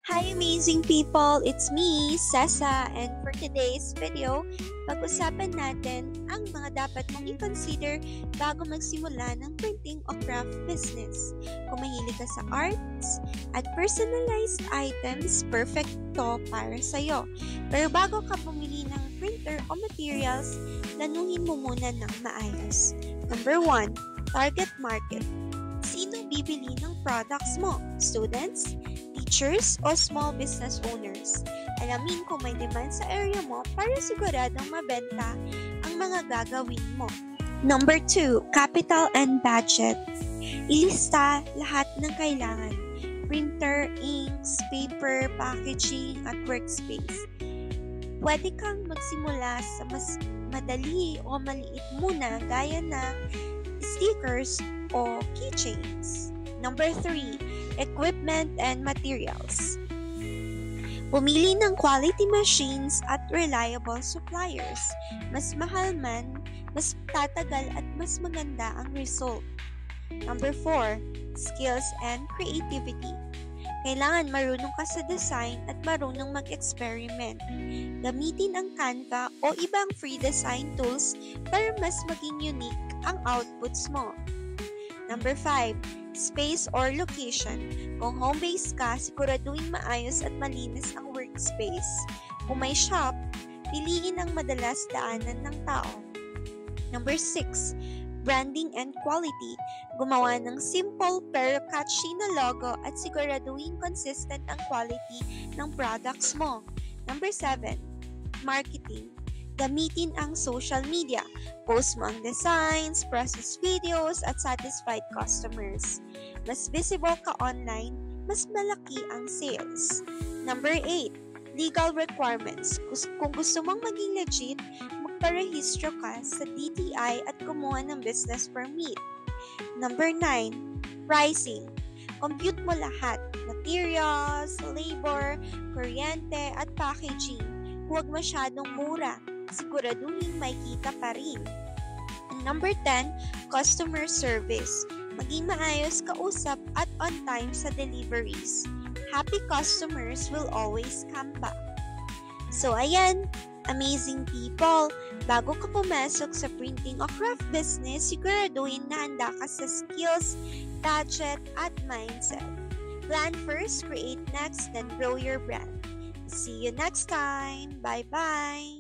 Hi amazing people! It's me, Sessa, and for today's video, pag-usapan natin ang mga dapat mong i-consider bago magsimula ng printing o craft business. Kung mahilig ka sa arts at personalized items, perfect to para sa'yo. Pero bago ka bumili ng printer o materials, planuhin mo muna ng maayos. Number 1, target market. Sino bibili ng products mo? Students, teachers, o small business owners? Alamin kung may demand sa area mo para siguradong mabenta ang mga gagawin mo. Number 2, capital and budget. Ilista lahat ng kailangan. Printer, inks, paper, packaging, at workspace. Pwede kang magsimula sa mas madali o maliit muna gaya ng stickers o keychains. Number 3, equipment and materials. Pumili ng quality machines at reliable suppliers. Mas mahal man, mas tatagal at mas maganda ang result. Number 4, skills and creativity. Kailangan marunong ka sa design at marunong mag-experiment. Gamitin ang Canva o ibang free design tools para mas maging unique ang outputs mo. Number 5, space or location. Kung home-based ka, siguraduhin maayos at malinis ang workspace. Kung may shop, piliin ang madalas daanan ng tao. Number 6, branding and quality. Gumawa ng simple pero catchy na logo at siguraduhin consistent ang quality ng products mo. Number 7, marketing. Gamitin ang social media. Post mo ang designs, process videos, at satisfied customers. Mas visible ka online, mas malaki ang sales. Number 8, legal requirements. Kung gusto mong maging legit, magparehistro ka sa DTI at kumuha ng business permit. Number 9, pricing. Compute mo lahat. Materials, labor, kuryente, at packaging. Huwag masyadong mura. Siguraduhin may kita pa rin. And number 10, customer service. Maging maayos kausap at on time sa deliveries. Happy customers will always come back. So ayan, amazing people, bago ka pumasok sa printing o craft business, siguraduhin na handa ka sa skills, budget, at mindset. Plan first, create next, then grow your brand. See you next time. Bye-bye!